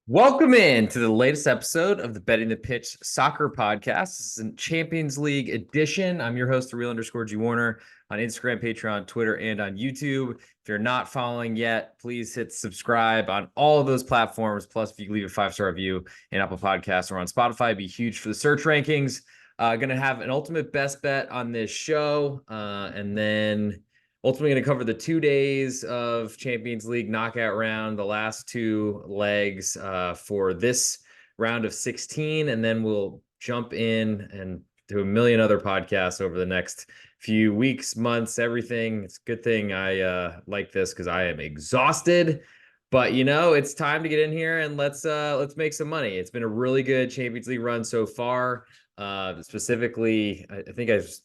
Welcome in to the latest episode of the Betting the Pitch Soccer Podcast. This is a Champions League edition. I'm your host, the real_G Warner, on Instagram, Patreon, Twitter, and on YouTube. If you're not following yet, please hit subscribe on all of those platforms. Plus, if you leave a 5-star review in Apple Podcasts or on Spotify, it'd be huge for the search rankings. Going to have an ultimate best bet on this show, and then ultimately going to cover the 2 days of Champions League knockout round, the last two legs for this round of 16. And then we'll jump in and do a million other podcasts over the next few weeks, months, everything. It's a good thing I like this because I am exhausted. But it's time to get in here and let's make some money. It's been a really good Champions League run so far. Specifically, I think I was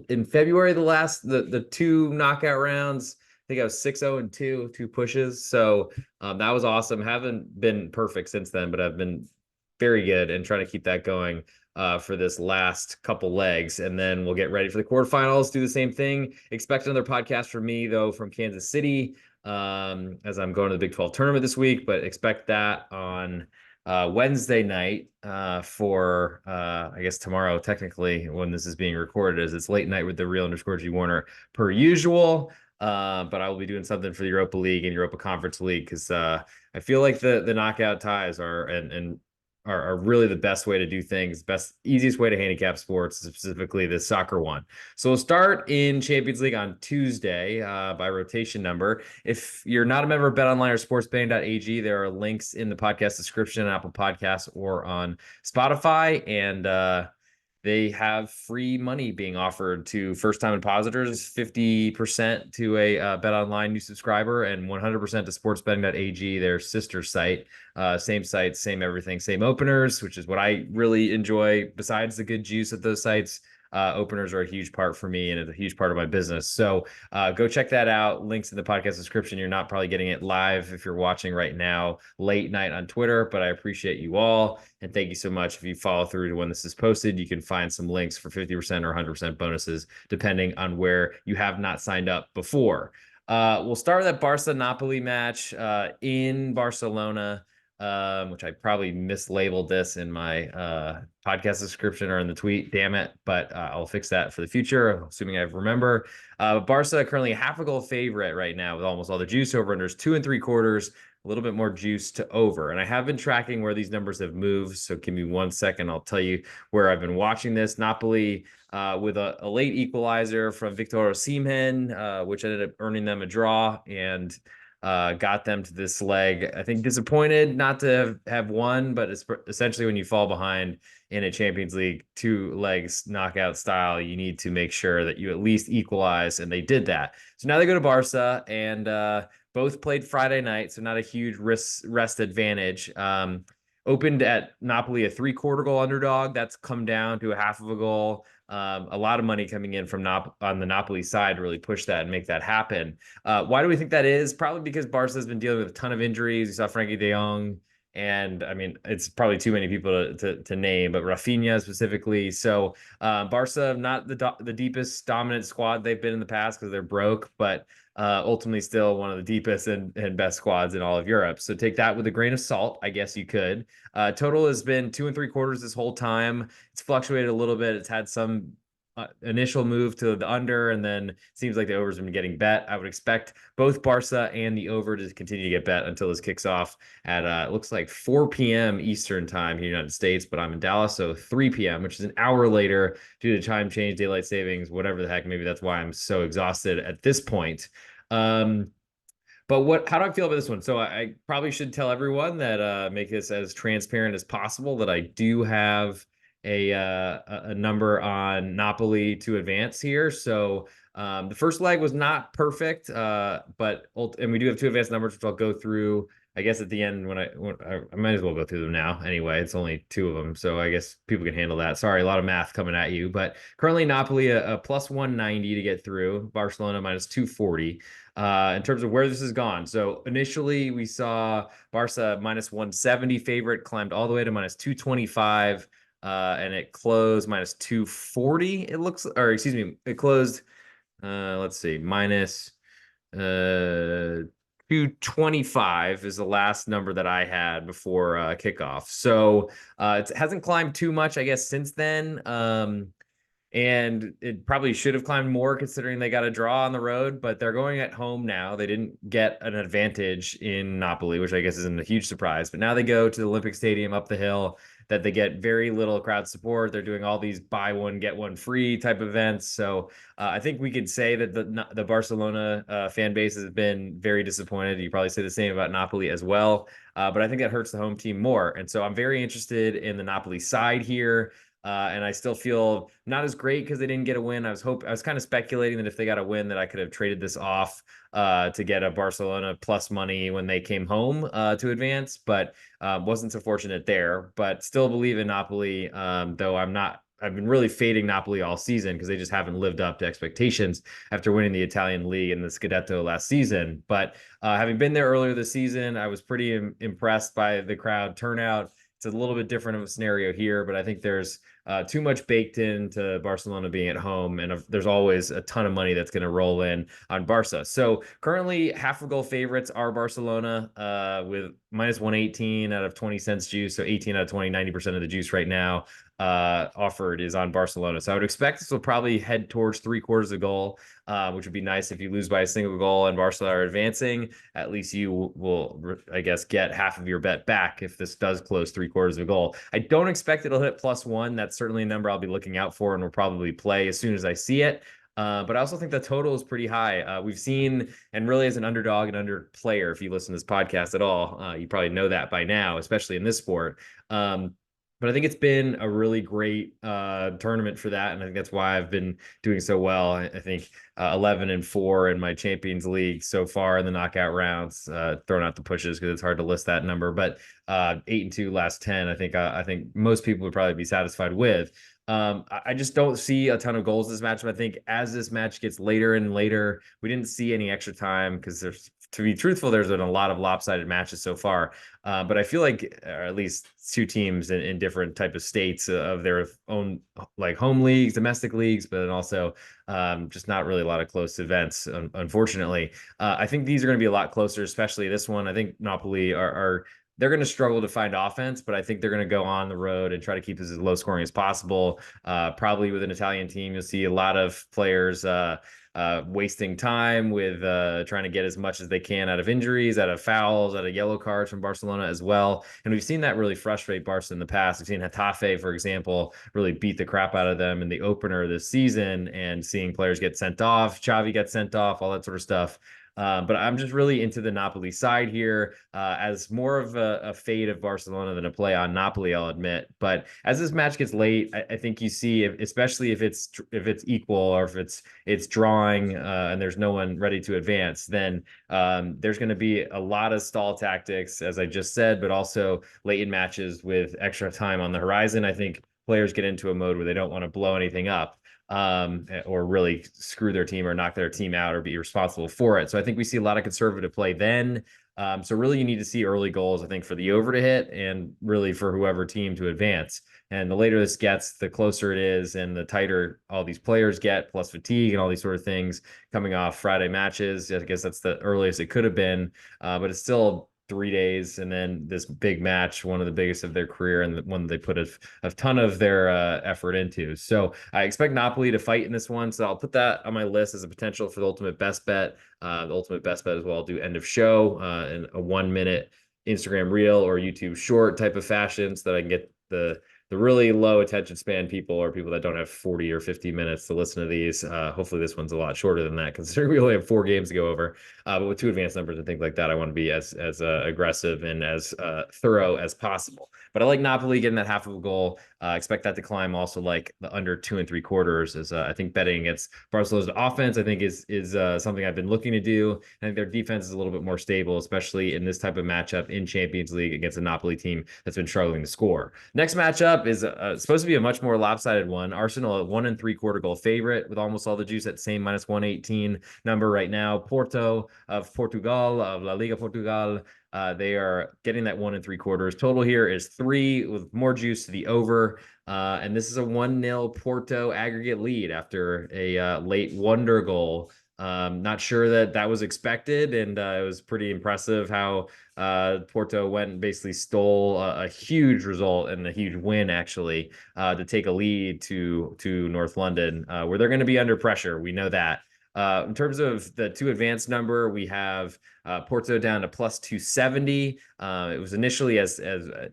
in February, the two knockout rounds. I think I was 6-0-2, two pushes. So that was awesome. Haven't been perfect since then, but I've been very good and trying to keep that going for this last couple legs. And then we'll get ready for the quarterfinals, do the same thing. Expect another podcast from me, though, from Kansas City, as I'm going to the Big 12 tournament this week, but expect that on Wednesday night for I guess tomorrow, technically, when this is being recorded, as it's late night with the real_G Warner per usual. But I will be doing something for the Europa League and Europa Conference League because I feel like the knockout ties are really the best way to do things, easiest way to handicap sports, specifically the soccer one. So we'll start in Champions League on Tuesday by rotation number. If you're not a member of BetOnline or Sportsbetting.ag, there are links in the podcast description on Apple Podcasts or on Spotify, and they have free money being offered to first-time depositors, 50% to a BetOnline new subscriber, and 100% to Sportsbetting.ag, their sister site. Same sites, same everything, same openers, which is what I really enjoy. Besides the good juice at those sites, openers are a huge part for me, and it's a huge part of my business. So go check that out. Links in the podcast description. You're not probably getting it live if you're watching right now, late night on Twitter, but I appreciate you all. And thank you so much. If you follow through to when this is posted, you can find some links for 50% or 100% bonuses, depending on where you have not signed up before. We'll start with that Barca-Napoli match in Barcelona. Which I probably mislabeled this in my podcast description or in the tweet. Damn it. But I'll fix that for the future, assuming I remember. Barca currently a half a goal favorite right now with almost all the juice. Over-unders 2 3/4, a little bit more juice to over. And I have been tracking where these numbers have moved. So give me 1 second. I'll tell you where I've been watching this. Napoli with a late equalizer from Victor Osimhen, which ended up earning them a draw and got them to this leg. I think disappointed not to have won, but it's essentially when you fall behind in a Champions League 2 legs knockout style, you need to make sure that you at least equalize, and they did that. So now they go to Barca, and both played Friday night, so not a huge rest advantage. Opened at Napoli a 3/4 goal underdog. That's come down to a half of a goal. A lot of money coming in from on the Napoli side to really push that and make that happen. Why do we think that is? Probably because Barca has been dealing with a ton of injuries. You saw Frankie de Jong, and I mean, it's probably too many people to name, but Rafinha specifically. So Barca, not the deepest dominant squad they've been in the past because they're broke, but ultimately still one of the deepest and best squads in all of Europe. So take that with a grain of salt, I guess you could. Total has been 2 3/4 this whole time. It's fluctuated a little bit. It's had some initial move to the under, and then it seems like the over's been getting bet. I would expect both Barca and the over to continue to get bet until this kicks off at it looks like 4 p.m. Eastern time here in the United States, but I'm in Dallas, so 3 p.m., which is an hour later due to time change, daylight savings, whatever the heck. Maybe that's why I'm so exhausted at this point. But how do I feel about this one? So I probably should tell everyone that make this as transparent as possible that I do have a number on Napoli to advance here. So the first leg was not perfect, and we do have 2 advanced numbers, which I'll go through, I guess, at the end when I might as well go through them now. Anyway, it's only 2 of them, so I guess people can handle that. Sorry, a lot of math coming at you, but currently Napoli a plus 190 to get through, Barcelona minus 240. In terms of where this has gone. So initially we saw Barca minus 170 favorite, climbed all the way to minus 225, and it closed minus 240. It closed, let's see, minus 225 is the last number that I had before kickoff. So it hasn't climbed too much, I guess, since then. And it probably should have climbed more considering they got a draw on the road, but they're going at home now. They didn't get an advantage in Napoli, which I guess isn't a huge surprise. But now they go to the Olympic Stadium up the hill that they get very little crowd support. They're doing all these buy one, get one free type events. So I think we could say that the Barcelona fan base has been very disappointed. You probably say the same about Napoli as well. But I think that hurts the home team more. And so I'm very interested in the Napoli side here. And I still feel not as great because they didn't get a win. I was kind of speculating that if they got a win, that I could have traded this off to get a Barcelona plus money when they came home to advance, but wasn't so fortunate there. But still believe in Napoli, though I've been really fading Napoli all season because they just haven't lived up to expectations after winning the Italian league and the Scudetto last season. But having been there earlier this season, I was pretty impressed by the crowd turnout. It's a little bit different of a scenario here, but I think there's too much baked into Barcelona being at home, and there's always a ton of money that's going to roll in on Barca. So currently, half of goal favorites are Barcelona with minus 118 out of 20 cents juice. So 18 out of 20, 90% of the juice right now offered is on Barcelona. So I would expect this will probably head towards 3/4 of goal, which would be nice if you lose by a single goal and Barcelona are advancing. At least you will, I guess, get half of your bet back if this does close 3/4 of goal. I don't expect it'll hit +1. That's certainly a number I'll be looking out for and will probably play as soon as I see it. But I also think the total is pretty high. We've seen, and really as an underdog and under player, if you listen to this podcast at all, you probably know that by now, especially in this sport. But I think it's been a really great tournament for that, and I think that's why I've been doing so well. I think 11-4 in my Champions League so far in the knockout rounds, throwing out the pushes because it's hard to list that number. But 8-2 last 10, I think most people would probably be satisfied with. I just don't see a ton of goals in this matchup. I think as this match gets later and later, we didn't see any extra time because to be truthful, there's been a lot of lopsided matches so far. But I feel like at least two teams in different type of states of their own, like home leagues, domestic leagues, but then also just not really a lot of close events, unfortunately. I think these are going to be a lot closer, especially this one. I think Napoli are they're going to struggle to find offense, but I think they're going to go on the road and try to keep this as low scoring as possible. Probably with an Italian team, you'll see a lot of players wasting time with trying to get as much as they can out of injuries, out of fouls, out of yellow cards from Barcelona as well. And we've seen that really frustrate Barca in the past. We've seen Getafe, for example, really beat the crap out of them in the opener of this season, and seeing players get sent off, Xavi get sent off, all that sort of stuff. But I'm just really into the Napoli side here as more of a fade of Barcelona than a play on Napoli, I'll admit. But as this match gets late, I think you see, especially if it's equal or if it's drawing and there's no one ready to advance, then there's going to be a lot of stall tactics, as I just said, but also late in matches with extra time on the horizon. I think players get into a mode where they don't want to blow anything up. Or really screw their team or knock their team out or be responsible for it. So I think we see a lot of conservative play then. So really you need to see early goals, I think, for the over to hit and really for whoever team to advance. And the later this gets, the closer it is and the tighter all these players get, plus fatigue and all these sort of things coming off Friday matches. I guess that's the earliest it could have been, but it's still 3 days, and then this big match, one of the biggest of their career, and one they put a ton of their effort into. So I expect Napoli to fight in this one. So I'll put that on my list as a potential for the ultimate best bet. The ultimate best bet as well. I'll do end of show in a 1 minute Instagram reel or YouTube short type of fashion so that I can get the really low attention span people or people that don't have 40 or 50 minutes to listen to these. Hopefully this one's a lot shorter than that considering we only have 4 games to go over. But with 2 advanced numbers and things like that, I want to be as aggressive and as thorough as possible. But I like Napoli getting that half of a goal. Expect that to climb. Also like the under 2 3/4 is I think betting against Barcelona's offense, I think is something I've been looking to do. I think their defense is a little bit more stable, especially in this type of matchup in Champions League against a Napoli team that's been struggling to score. Next matchup is supposed to be a much more lopsided one. Arsenal at 1 3/4 goal favorite with almost all the juice at the same minus 118 number right now. Porto of Portugal, of La Liga Portugal, they are getting that 1 3/4. Total here is 3 with more juice to the over. And this is a 1-0 Porto aggregate lead after a late wonder goal Not sure that that was expected, and it was pretty impressive how Porto went and basically stole a huge result and a huge win, actually, to take a lead to North London, where they're going to be under pressure. We know that. In terms of the two advanced number, we have Porto down to plus 270. It was initially as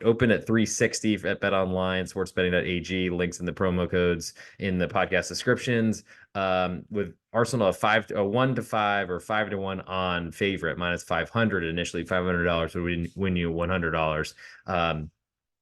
open at 360 at BetOnline, Sportsbetting.ag. Links in the promo codes in the podcast descriptions. With Arsenal a 1-5 or 5-1 on favorite minus 500 initially. $500 would win you $100.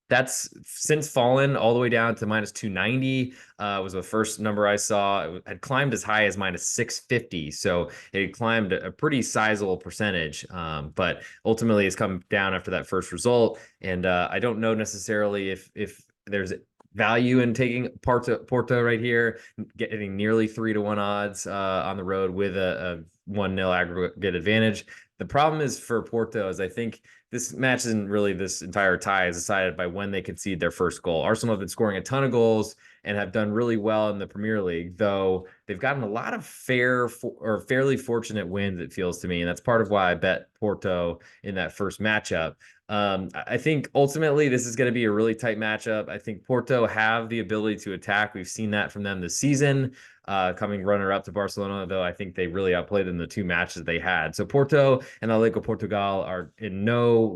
That's since fallen all the way down to minus 290. Was the first number I saw. It had climbed as high as minus 650. So it had climbed a pretty sizable percentage. But ultimately it's come down after that first result. And I don't know necessarily if there's value in taking Porto right here, getting nearly 3-1 odds on the road with a 1-0 aggregate advantage. The problem is for Porto is I think this match isn't really, this entire tie is decided by when they concede their first goal. Arsenal have been scoring a ton of goals and have done really well in the Premier League, though they've gotten a lot of fairly fortunate wins, it feels to me. And that's part of why I bet Porto in that first matchup. I think ultimately this is going to be a really tight matchup. I think Porto have the ability to attack. We've seen that from them this season, coming runner-up to Barcelona, though I think they really outplayed in the two matches they had. So Porto and Atletico Portugal are in no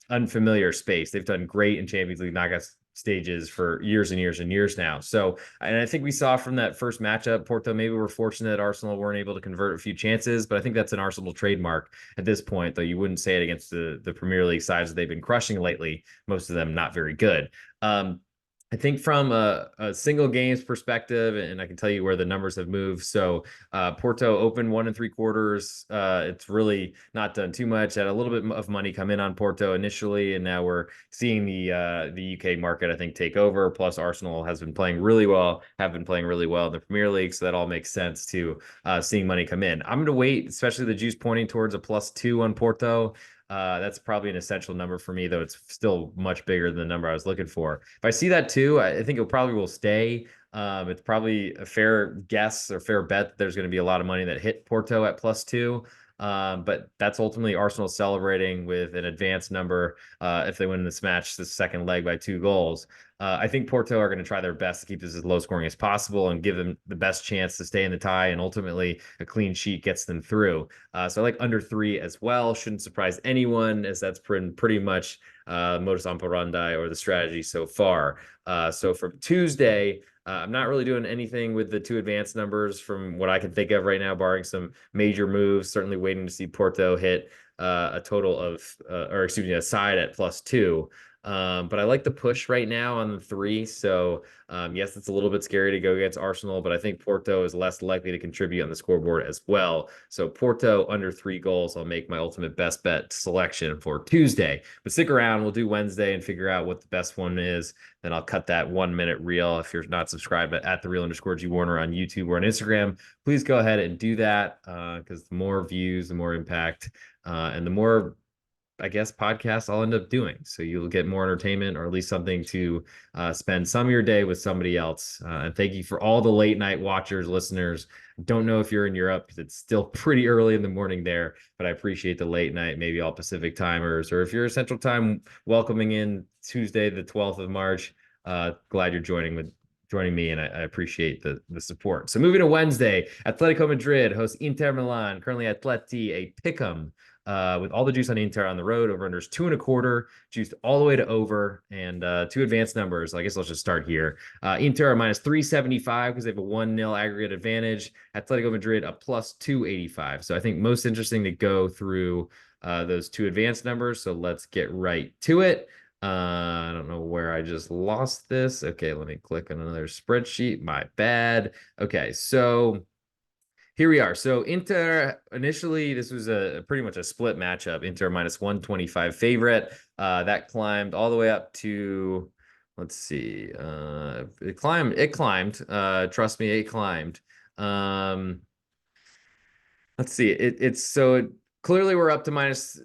unfamiliar space. They've done great in Champions League knockout stages for years and years and years now. So, and I think we saw from that first matchup, Porto maybe were fortunate that Arsenal weren't able to convert a few chances, but I think that's an Arsenal trademark at this point, though you wouldn't say it against the Premier League sides that they've been crushing lately, most of them not very good. I think from a single games perspective, and I can tell you where the numbers have moved. So Porto opened 1 3/4. It's really not done too much. Had a little bit of money come in on Porto initially, and now we're seeing the UK market, I think, take over. Plus, Arsenal has been playing really well, have been playing really well in the Premier League, so that all makes sense to seeing money come in. I'm going to wait, especially the juice pointing towards a +2 on Porto. That's probably an essential number for me, though it's still much bigger than the number I was looking for. If I see that too, I think it probably will stay. It's probably a fair guess or fair bet that there's going to be a lot of money that hit Porto at +2. But that's ultimately Arsenal celebrating with an advanced number if they win this match, the second leg by 2 goals. I think Porto are going to try their best to keep this as low scoring as possible and give them the best chance to stay in the tie, and ultimately a clean sheet gets them through. So I like under 3 as well. Shouldn't surprise anyone, as that's pretty much modus operandi or the strategy so far. So from Tuesday, I'm not really doing anything with the 2 advanced numbers from what I can think of right now, barring some major moves. Certainly waiting to see Porto hit a total of, a side at +2. But I like the push right now on the 3. So yes, it's a little bit scary to go against Arsenal, but I think Porto is less likely to contribute on the scoreboard as well. So Porto under 3 goals, I'll make my ultimate best bet selection for Tuesday. But stick around, we'll do Wednesday and figure out what the best one is. Then I'll cut that 1-minute reel. If you're not subscribed at the real_G Warner on YouTube or on Instagram, please go ahead and do that, because the more views, the more impact, and the more, I guess, podcasts I'll end up doing. So you'll get more entertainment, or at least something to spend some of your day with somebody else. And thank you for all the late night watchers, listeners. Don't know if you're in Europe because it's still pretty early in the morning there, but I appreciate the late night, maybe all Pacific timers, or if you're a Central Time welcoming in Tuesday, the 12th of March, glad you're joining me, and I appreciate the support. So moving to Wednesday, Atletico Madrid hosts Inter Milan, currently Atleti, a pick'em. With all the juice on Inter on the road, over unders 2.25, juiced all the way to over, and 2 advanced numbers. I guess let's just start here. Inter are minus 375 because they have a 1-0 aggregate advantage. Atletico Madrid a plus 285. So I think most interesting to go through those 2 advanced numbers. So let's get right to it. I don't know where I just lost this. Okay, let me click on another spreadsheet. My bad. Okay, so here we are. So Inter, initially, this was pretty much a split matchup. Inter minus 125 favorite. That climbed all the way up to, let's see, it climbed. Trust me, it climbed. Let's see. Clearly we're up to minus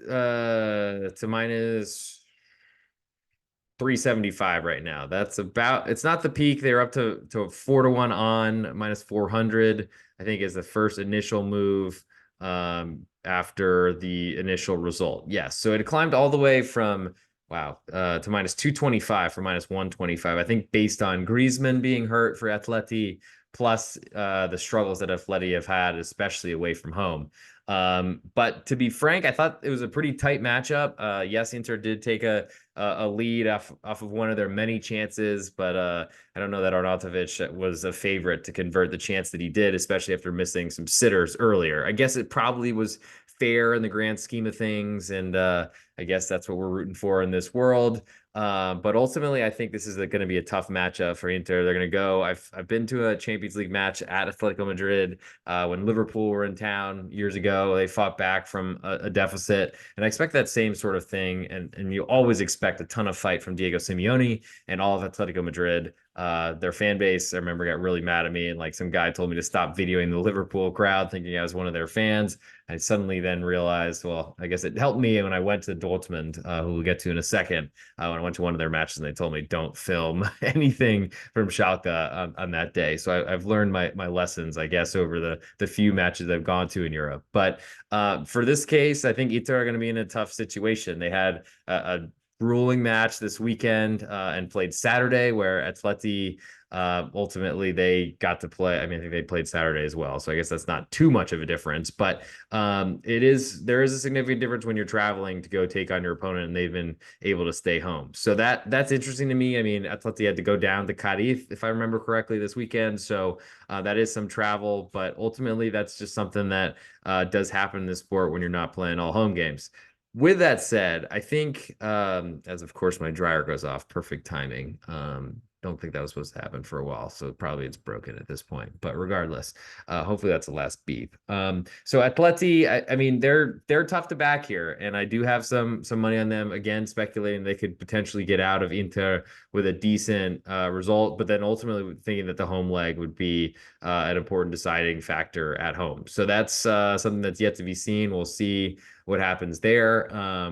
375 right now. That's about, it's not the peak. They're up to 4-1 on minus 400, I think, is the first initial move after the initial result. Yes. So it climbed all the way from wow to minus 225 from minus 125. I think based on Griezmann being hurt for Atleti, plus the struggles that Atleti have had, especially away from home. But to be frank, I thought it was a pretty tight matchup. Yes, Inter did take a lead off of one of their many chances, but I don't know that Arnautovic was a favorite to convert the chance that he did, especially after missing some sitters earlier. I guess it probably was fair in the grand scheme of things, and I guess that's what we're rooting for in this world. But ultimately, I think this is going to be a tough matchup for Inter. They're going to go. I've been to a Champions League match at Atletico Madrid when Liverpool were in town years ago. They fought back from a deficit, and I expect that same sort of thing. And you always expect a ton of fight from Diego Simeone and all of Atletico Madrid. Their fan base, I remember, got really mad at me, and like some guy told me to stop videoing the Liverpool crowd, thinking I was one of their fans. I suddenly then realized, well, I guess it helped me when I went to Dortmund, who we'll get to in a second. When I went to one of their matches, and they told me don't film anything from Schalke on that day. So I've learned my lessons, I guess, over the few matches I've gone to in Europe. But for this case, I think Inter are going to be in a tough situation. They had a grueling match this weekend and played Saturday, where Atleti ultimately they got to play. I mean, I think they played Saturday as well, so I guess that's not too much of a difference. But there is a significant difference when you're traveling to go take on your opponent, and they've been able to stay home. So that's interesting to me. I mean, Atleti had to go down to Cadiz, if I remember correctly, this weekend. So that is some travel, but ultimately that's just something that does happen in this sport when you're not playing all home games. With that said, I think, as of course my dryer goes off, perfect timing. Don't think that was supposed to happen for a while, so probably it's broken at this point. But regardless, hopefully that's the last beep. So Atleti, I mean, they're tough to back here, and I do have some money on them. Again, speculating they could potentially get out of Inter with a decent result, but then ultimately thinking that the home leg would be an important deciding factor at home. So that's something that's yet to be seen. We'll see what happens there.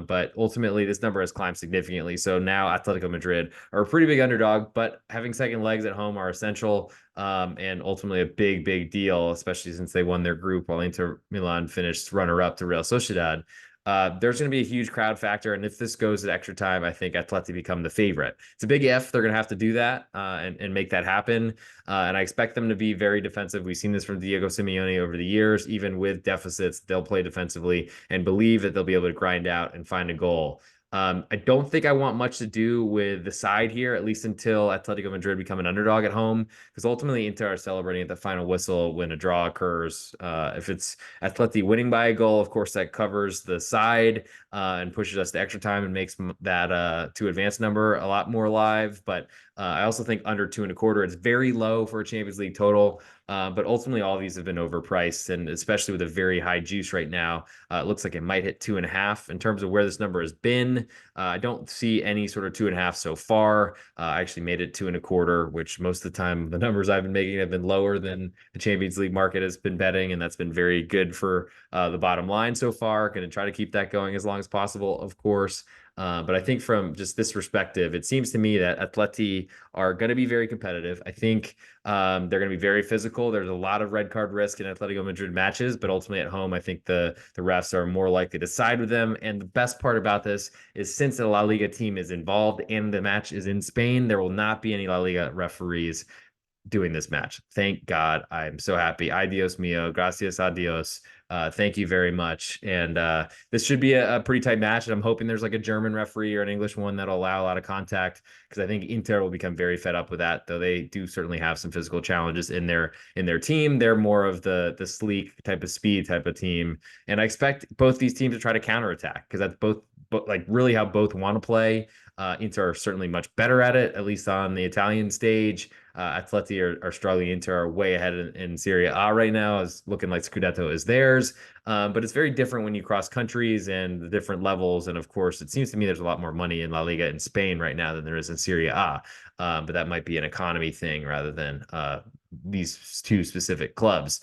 But ultimately, this number has climbed significantly. So now Atletico Madrid are a pretty big underdog, but having second legs at home are essential and ultimately a big deal, especially since they won their group while Inter Milan finished runner-up to Real Sociedad. There's going to be a huge crowd factor, and if this goes to extra time, I think Atleti become the favorite. It's a big if. They're going to have to do that and make that happen, and I expect them to be very defensive. We've seen this from Diego Simeone over the years. Even with deficits, they'll play defensively and believe that they'll be able to grind out and find a goal. I don't think I want much to do with the side here, at least until Atletico Madrid become an underdog at home, because ultimately Inter are celebrating at the final whistle when a draw occurs. If it's Atleti winning by a goal, of course, that covers the side and pushes us to extra time and makes that to advance number a lot more live. But I also think under 2.25, it's very low for a Champions League total. But ultimately, all of these have been overpriced, and especially with a very high juice right now, it looks like it might hit 2.5 in terms of where this number has been. I don't see any sort of 2.5 so far. I actually made it 2.25, which most of the time the numbers I've been making have been lower than the Champions League market has been betting, and that's been very good for the bottom line so far. Going to try to keep that going as long as possible, of course. But I think from just this perspective, it seems to me that Atleti are going to be very competitive. I think they're going to be very physical. There's a lot of red card risk in Atletico Madrid matches, but ultimately at home, I think the refs are more likely to side with them. And the best part about this is since the La Liga team is involved and the match is in Spain, there will not be any La Liga referees doing this match. Thank God. I'm so happy. Ay Dios mío. Gracias a Dios. Thank you very much. And this should be a pretty tight match. And I'm hoping there's like a German referee or an English one that'll allow a lot of contact, because I think Inter will become very fed up with that, though they do certainly have some physical challenges in their team. They're more of the sleek type of speed type of team. And I expect both these teams to try to counterattack, because that's both like really how both want to play. Inter are certainly much better at it, at least on the Italian stage. Atleti are struggling. Inter are way ahead in Serie A right now, is looking like Scudetto is theirs. But it's very different when you cross countries and the different levels. And of course, it seems to me there's a lot more money in La Liga in Spain right now than there is in Serie A. But that might be an economy thing rather than these two specific clubs.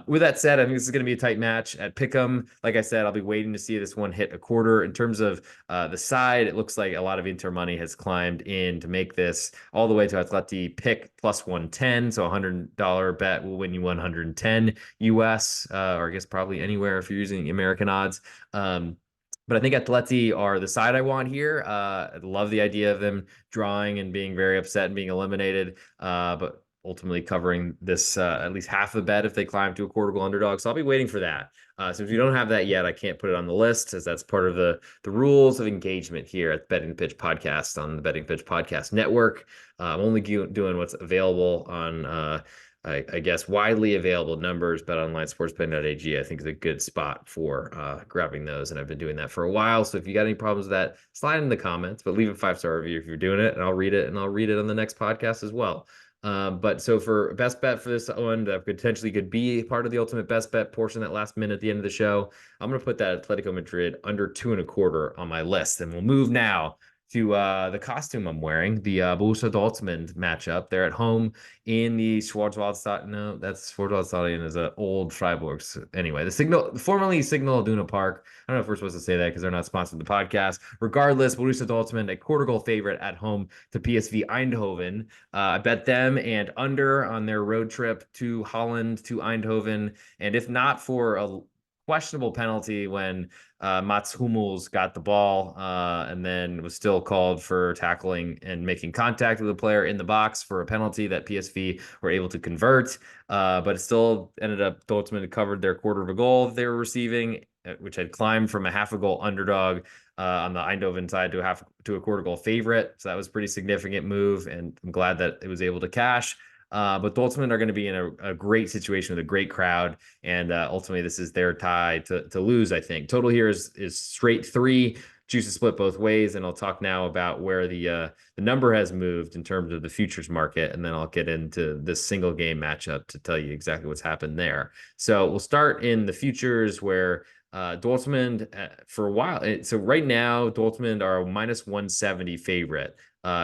With that said, I think this is going to be a tight match at Pick'em. Like I said, I'll be waiting to see this one hit a quarter. In terms of the side, it looks like a lot of Inter money has climbed in to make this all the way to Atleti pick plus 110. So $100 bet will win you 110 US, or I guess probably anywhere if you're using American odds. But I think Atleti are the side I want here. I love the idea of them drawing and being very upset and being eliminated. But ultimately covering this at least half the bet if they climb to a quarter goal underdog. So I'll be waiting for that. So if you don't have that yet, I can't put it on the list as that's part of the rules of engagement here at the Betting the Pitch podcast on the Betting Pitch podcast network. I'm only doing what's available on I guess widely available numbers. BetOnline, Sportsbetting.ag, I think is a good spot for grabbing those, and I've been doing that for a while. So if you got any problems with that, slide in the comments, but leave a 5-star review if you're doing it, and I'll read it, and I'll read it on the next podcast as well. But so for best bet for this one that potentially could be part of the ultimate best bet portion, that last minute at the end of the show, I'm going to put that Atletico Madrid under 2.25 on my list. And we'll move now to the costume I'm wearing, the Borussia Dortmund matchup. They're at home in the Schwarzwaldstadion. No, that's Schwarzwaldstadion is an old Freiburg. Anyway, formerly Signal Iduna Park. I don't know if we're supposed to say that because they're not sponsored the podcast. Regardless, Borussia Dortmund, a quarter goal favorite at home to PSV Eindhoven. I bet them and under on their road trip to Holland to Eindhoven. And if not for a questionable penalty when Mats Hummels got the ball and then was still called for tackling and making contact with a player in the box for a penalty that PSV were able to convert. But it still ended up Dortmund covered their quarter of a goal they were receiving, which had climbed from a half a goal underdog on the Eindhoven side to a quarter goal favorite. So that was a pretty significant move, and I'm glad that it was able to cash. But Dortmund are going to be in a great situation with a great crowd, and ultimately this is their tie to lose. I think total here is straight 3. Juice is split both ways, and I'll talk now about where the number has moved in terms of the futures market, and then I'll get into this single game matchup to tell you exactly what's happened there. So we'll start in the futures where Dortmund for a while. So right now Dortmund are a minus 170 favorite.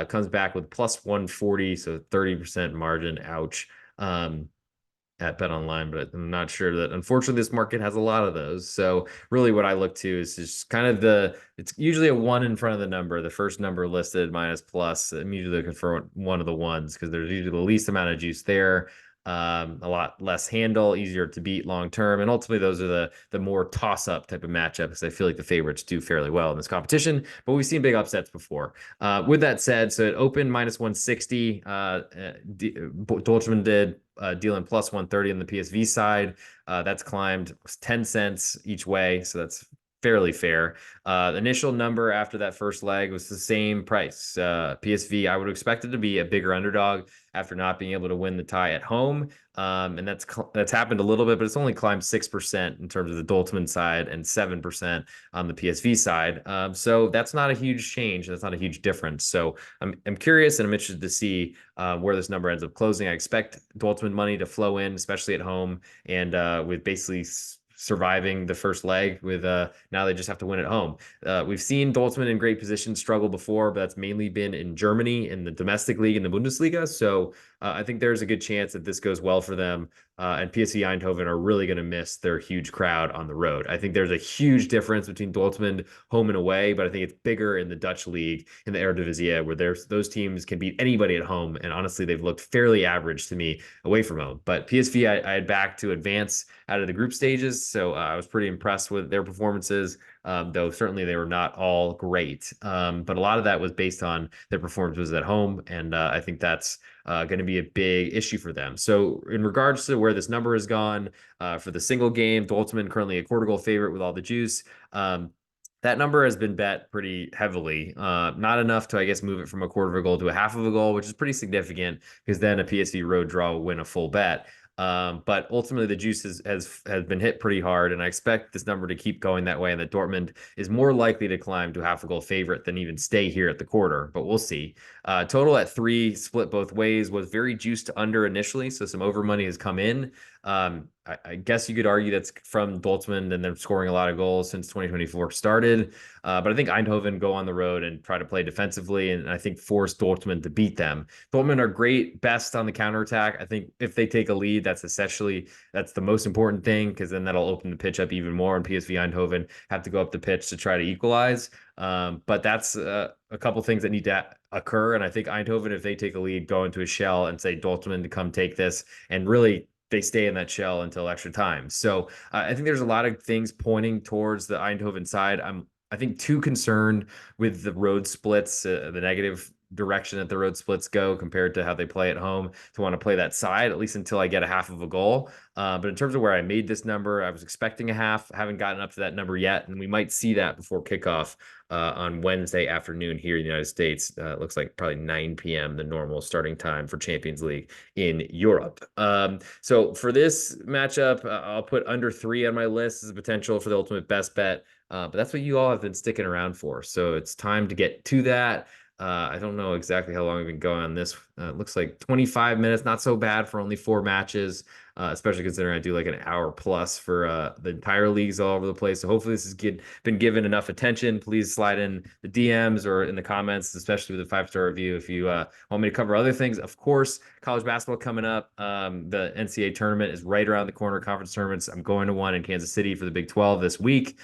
Comes back with plus 140, so 30% margin. Ouch. At BetOnline, but I'm not sure that, unfortunately, this market has a lot of those. So really what I look to is just kind of it's usually a 1 in front of the number, the first number listed minus plus. I'm usually looking for one of the ones because there's usually the least amount of juice there. A lot less handle, easier to beat long term, and ultimately those are the more toss up type of matchups. I feel like the favorites do fairly well in this competition, but we've seen big upsets before. With that said, so it opened minus 160. Dortmund did dealing plus 130 on the PSV side. That's climbed 10 cents each way, so that's fairly fair. The initial number after that first leg was the same price. PSV, I would expect it to be a bigger underdog after not being able to win the tie at home. And that's happened a little bit, but it's only climbed 6% in terms of the Dortmund side and 7% on the PSV side. So that's not a huge change. That's not a huge difference. So I'm curious and I'm interested to see where this number ends up closing. I expect Dortmund money to flow in, especially at home, and with basically surviving the first leg with now they just have to win at home. We've seen Dortmund in great positions struggle before, but that's mainly been in Germany in the domestic league in the Bundesliga. So I think there's a good chance that this goes well for them. And PSV Eindhoven are really going to miss their huge crowd on the road. I think there's a huge difference between Dortmund home and away, but I think it's bigger in the Dutch league, in the Eredivisie, where those teams can beat anybody at home. And honestly, they've looked fairly average to me away from home. But PSV, I had backed to advance out of the group stages. So I was pretty impressed with their performances. Though certainly they were not all great. But a lot of that was based on their performances at home. And I think that's going to be a big issue for them. So in regards to where this number has gone for the single game, Dortmund currently a quarter goal favorite with all the juice. That number has been bet pretty heavily. Not enough to, I guess, move it from a quarter of a goal to a half of a goal, which is pretty significant because then a PSV road draw will win a full bet. But ultimately the juice has been hit pretty hard, and I expect this number to keep going that way, and that Dortmund is more likely to climb to half a goal favorite than even stay here at the quarter, but we'll see. Total at 3, split both ways, was very juiced under initially, so some over money has come in. I guess you could argue that's from Dortmund and they're scoring a lot of goals since 2024 started. But I think Eindhoven go on the road and try to play defensively, and I think force Dortmund to beat them. Dortmund are great, best on the counterattack. I think if they take a lead, that's the most important thing, because then that'll open the pitch up even more, and PSV Eindhoven have to go up the pitch to try to equalize. But that's a couple things that need to occur, and I think Eindhoven, if they take a lead, go into a shell and say Dortmund to come take this, and really they stay in that shell until extra time. So I think there's a lot of things pointing towards the Eindhoven side. I think too concerned with the road splits, the negative direction that the road splits go compared to how they play at home, to want to play that side, at least until I get a half of a goal. But in terms of where I made this number, I was expecting a half. Haven't gotten up to that number yet, and we might see that before kickoff on Wednesday afternoon here in the United States. It looks like probably 9 p.m., the normal starting time for Champions League in Europe. So for this matchup, I'll put under 3 on my list as a potential for the ultimate best bet. But that's what you all have been sticking around for. So it's time to get to that. I don't know exactly how long we've been going on this. It looks like 25 minutes, not so bad for only 4 matches, especially considering I do like an hour plus for the entire leagues all over the place. So hopefully this has been given enough attention. Please slide in the DMs or in the comments, especially with a 5-star review, if you want me to cover other things. Of course, college basketball coming up. The NCAA tournament is right around the corner. Conference tournaments. I'm going to one in Kansas City for the Big 12 this week.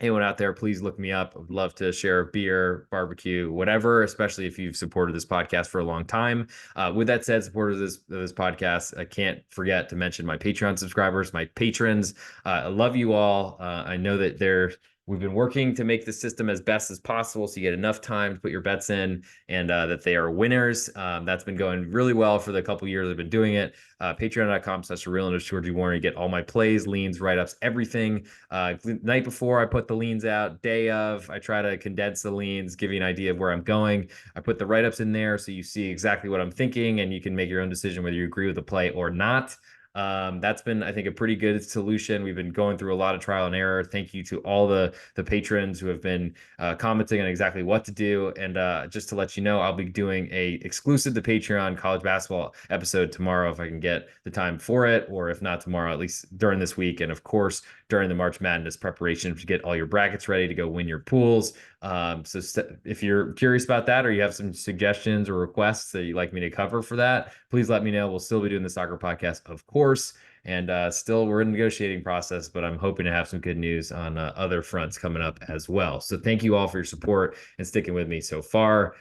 Anyone out there, please look me up. I would love to share beer, barbecue, whatever, especially if you've supported this podcast for a long time. With that said, supporters of this podcast, I can't forget to mention my Patreon subscribers, my patrons. I love you all. I know that we've been working to make the system as best as possible so you get enough time to put your bets in, and that they are winners. That's been going really well for the couple years I've been doing it. Patreon.com/real_G Warner. You get all my plays, leans, write-ups, everything. The night before I put the leans out, day of, I try to condense the leans, give you an idea of where I'm going. I put the write-ups in there so you see exactly what I'm thinking, and you can make your own decision whether you agree with the play or not. That's been, I think, a pretty good solution. We've been going through a lot of trial and error. Thank you to all the patrons who have been commenting on exactly what to do. And just to let you know, I'll be doing a exclusive to Patreon college basketball episode tomorrow if I can get the time for it, or if not tomorrow, at least during this week. And of course, during the March Madness preparation to get all your brackets ready to go win your pools. So if you're curious about that, or you have some suggestions or requests that you'd like me to cover for that, please let me know. We'll still be doing the soccer podcast, of course. And still, we're in the negotiating process, but I'm hoping to have some good news on other fronts coming up as well. So thank you all for your support and sticking with me so far.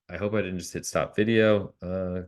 I hope I didn't just hit stop video.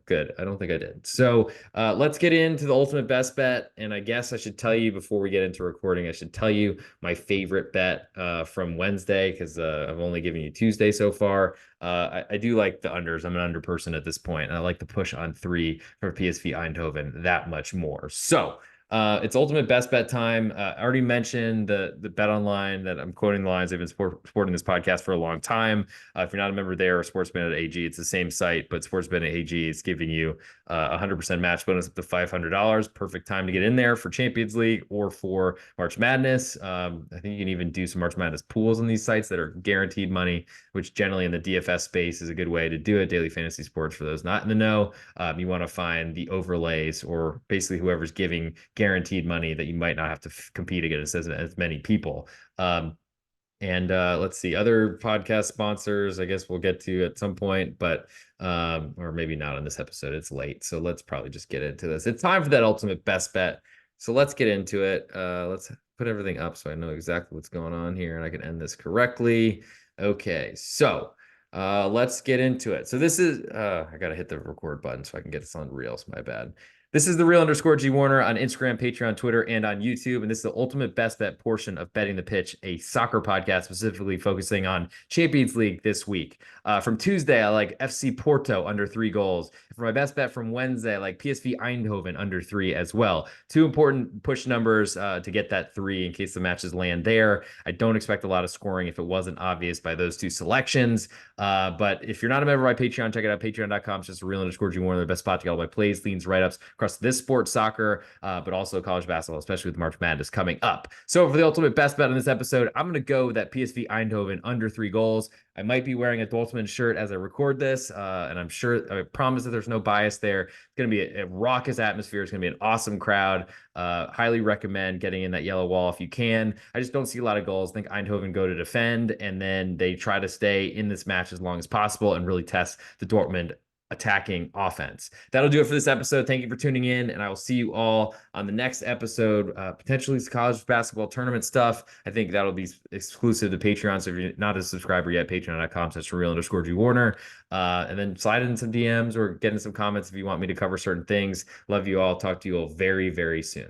Good. I don't think I did. So let's get into the ultimate best bet. And I guess I should tell you before we get into recording, I should tell you my favorite bet from Wednesday, because I've only given you Tuesday so far. I do like the unders. I'm an under person at this point, and I like the push on 3 for PSV Eindhoven that much more. So it's ultimate best bet time. I already mentioned the BetOnline that I'm quoting the lines. They've been supporting this podcast for a long time. If you're not a member there, Sportsbetting.ag, it's the same site, but Sportsbetting.ag is giving you 100% match bonus up to $500. Perfect time to get in there for Champions League or for March Madness. I think you can even do some March Madness pools on these sites that are guaranteed money, which generally in the DFS space is a good way to do it. Daily fantasy sports, for those not in the know. You want to find the overlays, or basically whoever's giving guaranteed money that you might not have to compete against as many people. Let's see, other podcast sponsors, I guess we'll get to at some point, but or maybe not on this episode. It's late, so let's probably just get into this. It's time for that ultimate best bet. So let's get into it. Let's put everything up so I know exactly what's going on here and I can end this correctly. Okay, so let's get into it. So this is I gotta hit the record button so I can get this on Reels. My bad. This is the real_G Warner on Instagram, Patreon, Twitter, and on YouTube. And this is the ultimate best bet portion of Betting the Pitch, a soccer podcast specifically focusing on Champions League this week. From Tuesday, I like FC Porto under 3 goals. For my best bet from Wednesday, I like PSV Eindhoven under 3 as well. 2 important push numbers to get that 3 in case the matches land there. I don't expect a lot of scoring if it wasn't obvious by those 2 selections. But if you're not a member of my Patreon, check it out. Patreon.com. It's just real_G Warner, the best spot to get all my plays, leans, write-ups across across this sport, soccer, but also college basketball, especially with March Madness coming up. So for the ultimate best bet on this episode, I'm going to go that PSV Eindhoven under 3 goals. I might be wearing a Dortmund shirt as I record this, and I promise that there's no bias there. It's going to be a raucous atmosphere. It's going to be an awesome crowd. Highly recommend getting in that yellow wall if you can. I just don't see a lot of goals. I think Eindhoven go to defend, and then they try to stay in this match as long as possible and really test the Dortmund attacking offense. That'll do it for this episode. Thank you for tuning in, and I will see you all on the next episode. Potentially some college basketball tournament stuff. I think that'll be exclusive to Patreon. So if you're not a subscriber yet, patreon.com/real_G Warner. And then slide in some DMs or get in some comments if you want me to cover certain things. Love you all. Talk to you all very, very soon.